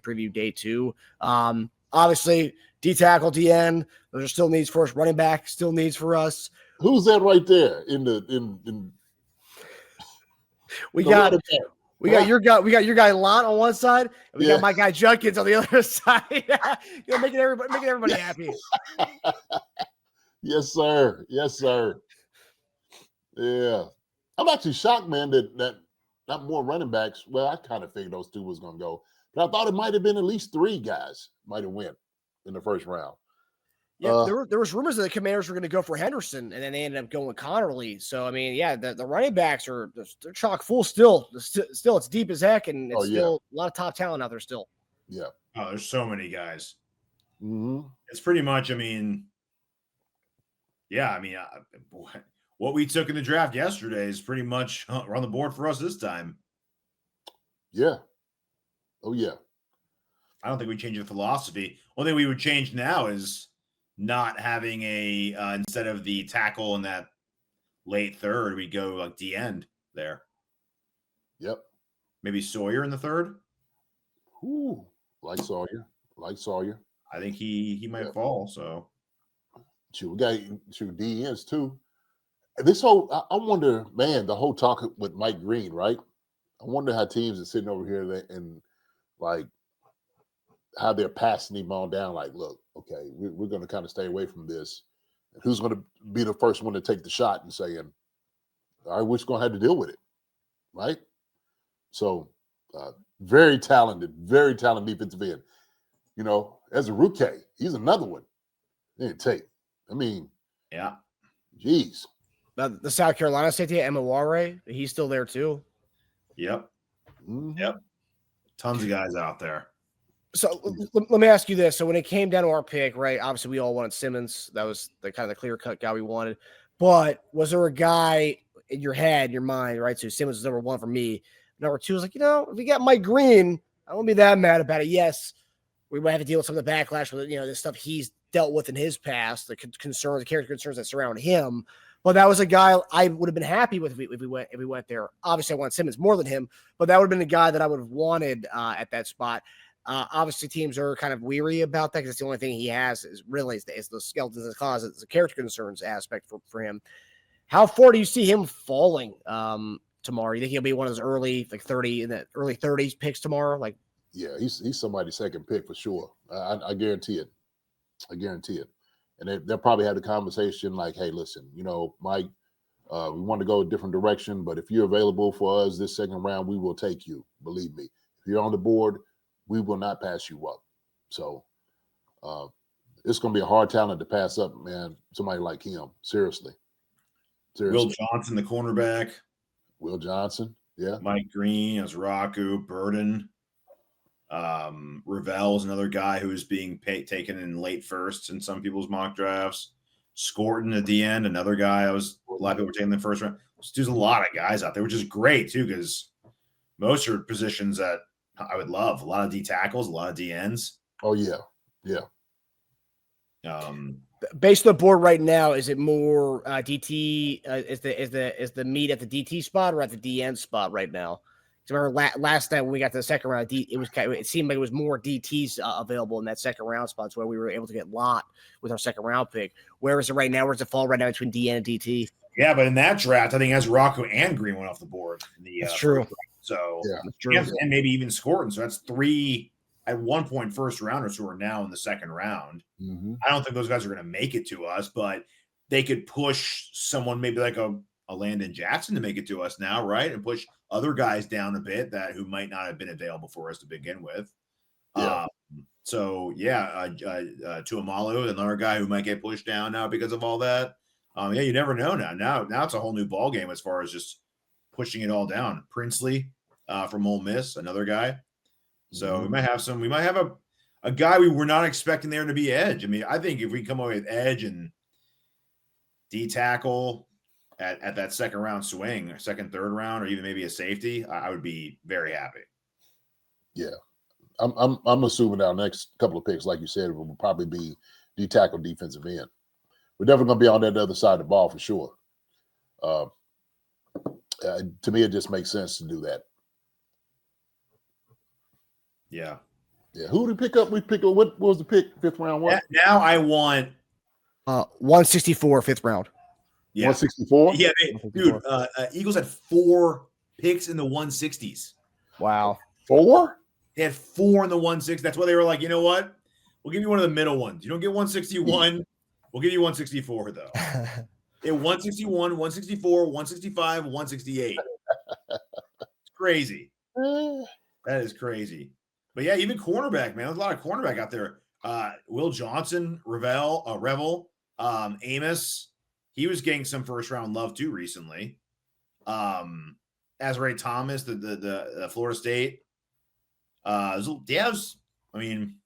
preview day 2. Obviously, D tackle, DN, those are still needs for us. Running back, still needs for us. Who's that right there in We got your guy Lott on one side, and we got my guy Judkins on the other side. Making everybody happy. Yes, sir. Yes, sir. Yeah. I'm actually shocked, man, that not more running backs. Well, I kind of figured those 2 was going to go. But I thought it might have been at least 3 guys might have went in the first round. Yeah, there was rumors that the Commanders were going to go for Henderson, and then they ended up going with Connerly. So, I mean, yeah, the running backs they're chock full still. Still, it's deep as heck, and it's still a lot of top talent out there still. Yeah. Oh, there's so many guys. Mm-hmm. It's pretty much, I mean, what we took in the draft yesterday is pretty much on the board for us this time. Yeah. Oh, yeah. I don't think we changed the philosophy. One thing we would change now is not having instead of the tackle in that late third, we go like the end there. Yep. Maybe Sawyer in the third. Ooh, like Sawyer. I think he might fall. So, we got DNs too. This whole, I wonder, man, the whole talk with Mike Green, right? I wonder how teams are sitting over here and like how they're passing him on down. Like, look, okay, we're going to kind of stay away from this. And who's going to be the first one to take the shot and saying, all right, we're just going to have to deal with it, right? So, very talented defensive end. You know, as a rookie, he's another one. They didn't take. I mean, yeah. Geez. The South Carolina safety, Emma Warray, he's still there too. Yep. Mm-hmm. Yep. Tons of guys out there. So let me ask you this. So when it came down to our pick, right, obviously we all wanted Simmons. That was the kind of the clear-cut guy we wanted. But was there a guy in your head, your mind, right? So Simmons was number 1 for me. Number 2 was like, if we got Mike Green, I won't be that mad about it. Yes, we might have to deal with some of the backlash with, the stuff he's dealt with in his past, the concerns, the character concerns that surround him. But that was a guy I would have been happy with if we went there. Obviously, I want Simmons more than him, but that would have been the guy that I would have wanted at that spot. Obviously, teams are kind of weary about that because it's the only thing he has is the skeletons in the closet. It's the character concerns aspect for him. How far do you see him falling tomorrow? You think he'll be one of those early, like 30 in the early 30s picks tomorrow? Like, yeah, he's somebody's second pick for sure. I guarantee it. And they'll probably have the conversation like, hey, listen, Mike, we want to go a different direction, but if you're available for us this second round, we will take you. Believe me. If you're on the board, we will not pass you up. So it's going to be a hard talent to pass up, man, somebody like him. Seriously. Will Johnson, the cornerback. Will Johnson, yeah. Mike Green, as Raku, Burden. Ravel is another guy who is being taken in late first in some people's mock drafts. Scorton at the end, another guy a lot of people were taking in the first round. There's a lot of guys out there, which is great too, because most are positions that I would love. A lot of D tackles, a lot of DNs. Oh yeah. Based on the board right now, is it more DT? Is the meat at the DT spot or at the DN spot right now? Remember last time when we got to the second round, it seemed like it was more DTs available in that second round spot, where we were able to get Lott with our second round pick. Where is it right now? Where's it fall right now between DN and DT? Yeah, but in that draft, I think as Rocco and Green went off the board. That's true. So yeah, that's true. And maybe even Scorton. So that's 3 at one point first rounders who are now in the second round. Mm-hmm. I don't think those guys are going to make it to us, but they could push someone maybe like a Landon Jackson to make it to us now, right? And push other guys down a bit who might not have been available for us to begin with. Yeah. Tuamalu, another guy who might get pushed down now because of all that. You never know now. Now it's a whole new ball game as far as just pushing it all down. Princely from Ole Miss, another guy. So we might have a guy we were not expecting there to be edge. I mean, I think if we come away with edge and D tackle at that second round swing, or second, third round, or even maybe a safety, I would be very happy. Yeah. I'm assuming our next couple of picks, like you said, will probably be D tackle, defensive end. We're definitely going to be on that other side of the ball for sure. To me, it just makes sense to do that. Yeah. Yeah. Who did we pick up? What was the pick? Fifth round? What? Now I want 164 fifth round. Yeah. 164? Yeah, dude. Eagles had 4 picks in the 160s. Wow. 4? They had 4 in the 160s. That's why they were like, you know what? We'll give you one of the middle ones. You don't get 161. We'll give you 164, though. It 161, 164, 165, 168. It's crazy. That is crazy. But yeah, even cornerback, man. There's a lot of cornerback out there. Will Johnson, Revel, Amos. He was getting some first round love too recently. Azrae Thomas, the Florida State. Devs. I mean,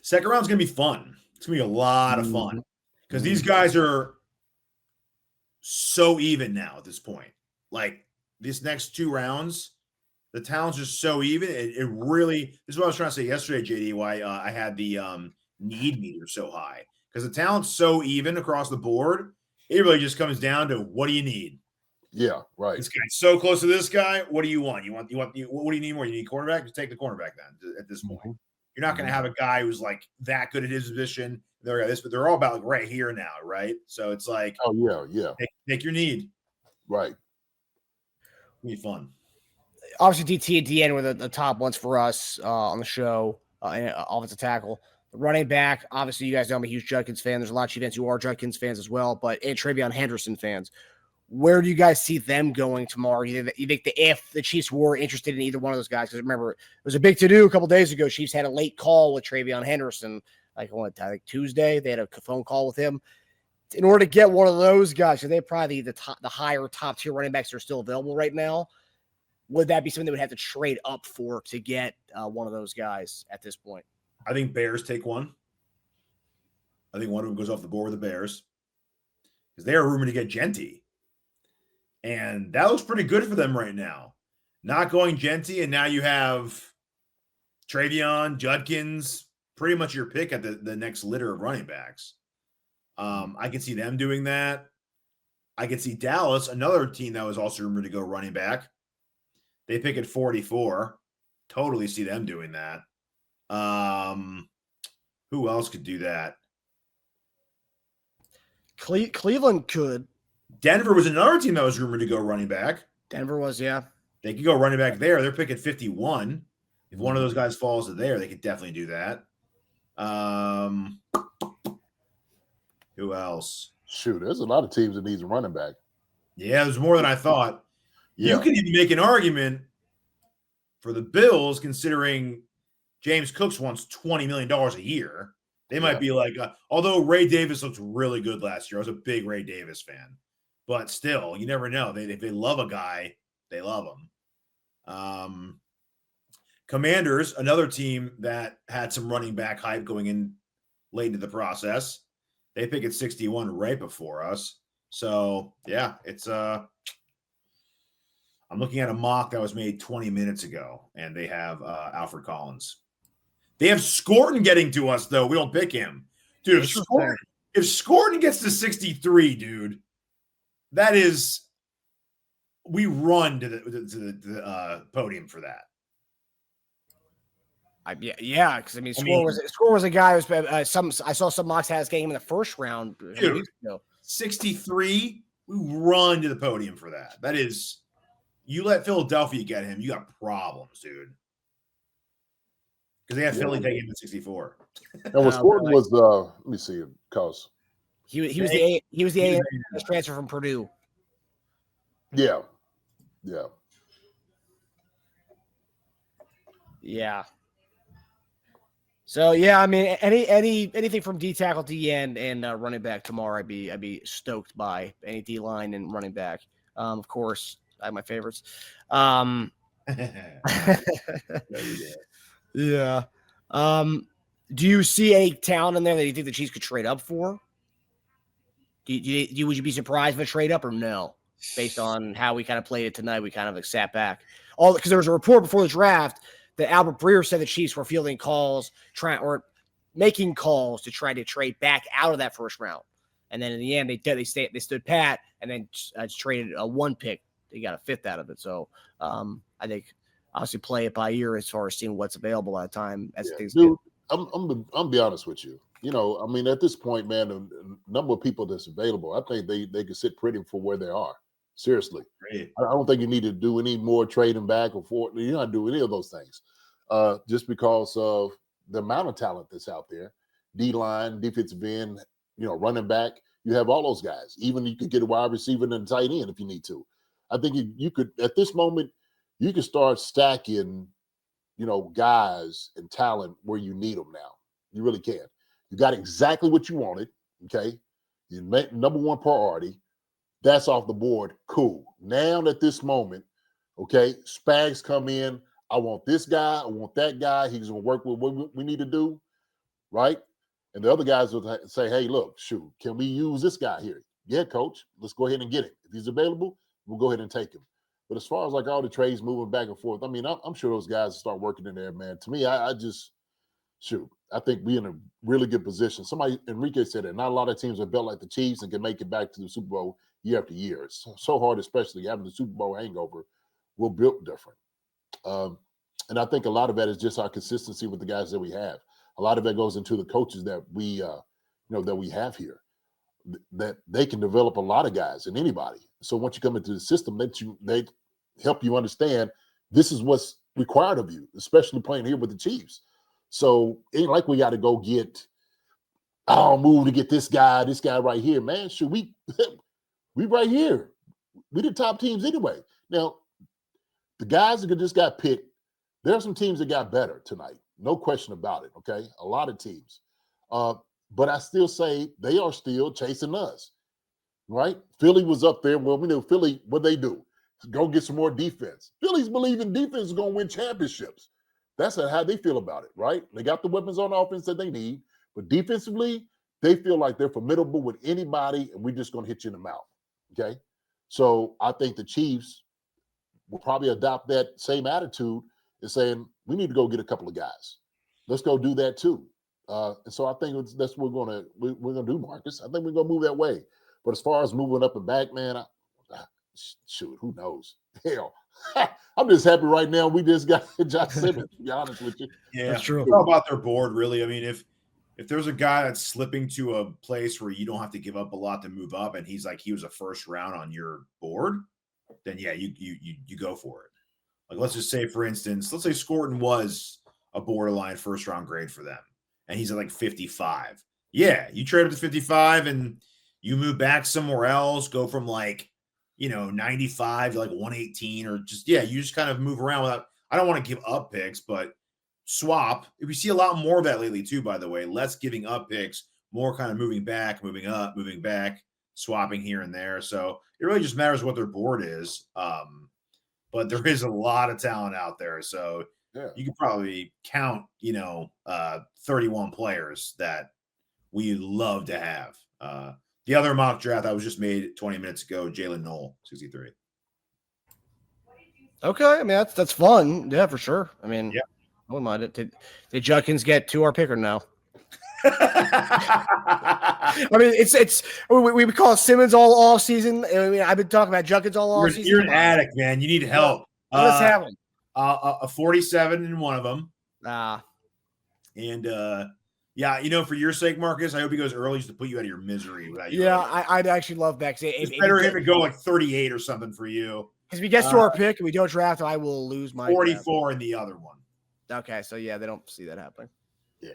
second round's gonna be fun. It's gonna be a lot of fun because these guys are so even now at this point. Like these next 2 rounds, the talent's just so even. It really. This is what I was trying to say yesterday, JD. Why I had the need meter so high because the talent's so even across the board. It really just comes down to what do you need. Yeah, right. This guy's so close to this guy. What do you want? What do you need more? You need cornerback? Just take the cornerback then. At this point, you're not going to have a guy who's like that good at his position. They're this, but they're all about like right here now, right? So it's like, oh yeah, take your need. Right. It'll be fun. Obviously, DT and DN were the top ones for us on the show. Offensive tackle, the running back. Obviously, you guys know I'm a huge Judkins fan. There's a lot of Chiefs fans who are Judkins fans as well, and Travion Henderson fans. Where do you guys see them going tomorrow? You think if the Chiefs were interested in either one of those guys? Because remember, it was a big to-do a couple days ago. Chiefs had a late call with Travion Henderson, I think Tuesday. They had a phone call with him. In order to get one of those guys, so they're probably the higher top-tier running backs that are still available right now. Would that be something they would have to trade up for to get one of those guys at this point? I think Bears take one. I think one of them goes off the board with the Bears because they are rumored to get Genty. And that looks pretty good for them right now. Not going Genty, and now you have Travion, Judkins, pretty much your pick at the next litter of running backs. I can see them doing that. I can see Dallas, another team that was also rumored to go running back. They pick at 44. Totally see them doing that. Who else could do that? Cleveland could. Denver was another team that was rumored to go running back. Denver was, yeah. They could go running back there. They're picking 51. If one of those guys falls to there, they could definitely do that. Who else? Shoot, there's a lot of teams that needs a running back. Yeah, there's more than I thought. Yeah. You can even make an argument for the Bills, considering James Cooks wants $20 million a year. They might be like, although Ray Davis looked really good last year. I was a big Ray Davis fan. But still, you never know. If they love a guy, they love him. Commanders, another team that had some running back hype going in late into the process. They pick at 61 right before us. So, yeah, it's I'm looking at a mock that was made 20 minutes ago, and they have Alfred Collins. They have Scorton getting to us, though. We don't pick him. Dude, if Scorton gets to 63, dude, that is – we run to the podium for that. Yeah, because Score was a guy who was I saw some mocks had us getting him in the first round. Dude, 63, we run to the podium for that. That is – you let Philadelphia get him, you got problems, dude. Because they had Philly taking him at 64. And what Scorton was, let me see, because he was the transfer from Purdue. Yeah. So yeah, I mean, anything from D tackle, D end, and running back tomorrow, I'd be stoked by any D line and running back. Of course, I have my favorites. Yeah. Do you see any talent in there that you think the Chiefs could trade up for? Would you be surprised if a trade up or no? Based on how we kind of played it tonight, we kind of sat back. Because there was a report before the draft that Albert Breer said the Chiefs were fielding calls, making calls to try to trade back out of that first round. And then in the end, they stood pat and then traded a 1 pick. They got a 5th out of it. So I think obviously play it by ear as far as seeing what's available at the time as things Dude, I'm be honest with you. I mean, at this point, man, the number of people that's available, I think they can sit pretty for where they are. Seriously. Great. I don't think you need to do any more trading back or forth. You're not doing any of those things. Just because of the amount of talent that's out there. D-line, defensive end, running back. You have all those guys. Even you could get a wide receiver and a tight end if you need to. I think you could, at this moment, you can start stacking, guys and talent where you need them now. You really can. You got exactly what you wanted, okay? You make number one priority. That's off the board. Cool. Now at this moment, okay, Spags come in. I want this guy. I want that guy. He's going to work with what we need to do, right? And the other guys will say, hey, look, shoot, can we use this guy here? Yeah, coach, let's go ahead and get him. If he's available, we'll go ahead and take him. But as far as like all the trades moving back and forth, I mean, I'm sure those guys will start working in there, man. To me, I just, shoot, I think we're in a really good position. Enrique said it, not a lot of teams are built like the Chiefs and can make it back to the Super Bowl year after year. It's so hard, especially having the Super Bowl hangover. We're built different. And I think a lot of that is just our consistency with the guys that we have. A lot of that goes into the coaches that we have here, that they can develop a lot of guys and anybody. So once you come into the system, they help you understand this is what's required of you, especially playing here with the Chiefs. So it ain't like we got to go get, move to get this guy right here, man. Should we right here. We the top teams anyway. Now, the guys that just got picked, there are some teams that got better tonight. No question about it, okay? A lot of teams. But I still say they are still chasing us, right? Philly was up there. Well, we know Philly, what they do? Go get some more defense. Philly's believing defense is going to win championships. That's how they feel about it, right? They got the weapons on offense that they need, but defensively, they feel like they're formidable with anybody, and we're just going to hit you in the mouth, okay? So I think the Chiefs will probably adopt that same attitude and saying, we need to go get a couple of guys. Let's go do that too. And so I think that's what we're gonna do, Marcus. I think we're gonna move that way. But as far as moving up and back, man, shoot, who knows? Hell, I'm just happy right now. We just got Josh Simmons. To be honest with you, Yeah, that's true. It's all about their board, really. I mean, if there's a guy that's slipping to a place where you don't have to give up a lot to move up, and he was a first round on your board, then yeah, you go for it. Like let's just say, for instance, let's say Scorton was a borderline first round grade for them, and he's at like 55. Yeah, you trade up to 55 and you move back somewhere else, go from 95 to like 118, or you just kind of move around without. I don't want to give up picks, but swap. We see a lot more of that lately too, by the way. Less giving up picks, more kind of moving back, moving up, moving back, swapping here and there. So it really just matters what their board is. But there is a lot of talent out there. So you could probably count, 31 players that we love to have. The other mock draft I was just made 20 minutes ago, Jalen Knoll, 63. Okay, I mean that's fun. Yeah, for sure. I mean, yeah. I wouldn't mind it. Did Judkins get to our picker now? I mean, it's we call it Simmons all season. I mean, I've been talking about Judkins all season. You're an addict, man. You need help. Let's have him. A 47 in one of them. And for your sake, Marcus, I hope he goes early just to put you out of your misery. I'd actually love that. It's better him to go like 38 or something for you. Because if he gets to our pick and we don't draft, I will lose my 44 in the other one. Okay, so yeah, they don't see that happening. Yeah.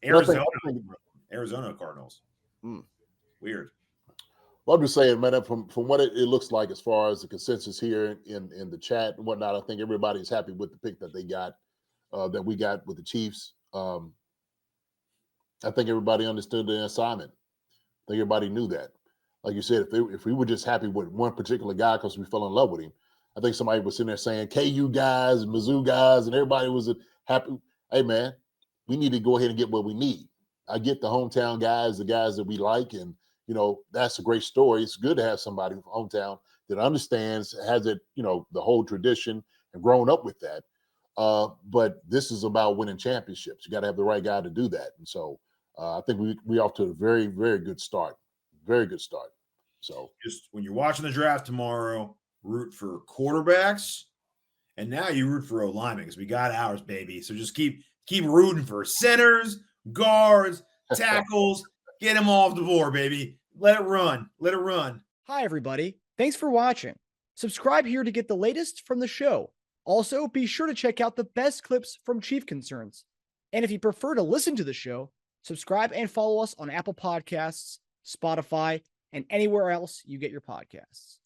Arizona Cardinals. Weird. Well, I'm just saying, man, from what it looks like as far as the consensus here in the chat and whatnot, I think everybody's happy with the pick that they got, that we got with the Chiefs. I think everybody understood the assignment. I think everybody knew that. Like you said, if we were just happy with one particular guy because we fell in love with him, I think somebody was sitting there saying KU guys and Mizzou guys, and everybody was happy. Hey, man, we need to go ahead and get what we need. I get the hometown guys, the guys that we like, and that's a great story. It's good to have somebody from hometown that understands, has it, the whole tradition and grown up with that. But this is about winning championships. You got to have the right guy to do that. And so I think we off to a very, very good start. Very good start. So just when you're watching the draft tomorrow, root for quarterbacks And now you root for O-linemen because we got ours, baby. So just keep rooting for centers, guards, tackles. Get them all off the board, baby. Let it run. Let it run. Hi, everybody. Thanks for watching. Subscribe here to get the latest from the show. Also, be sure to check out the best clips from Chief Concerns. And if you prefer to listen to the show, subscribe and follow us on Apple Podcasts, Spotify, and anywhere else you get your podcasts.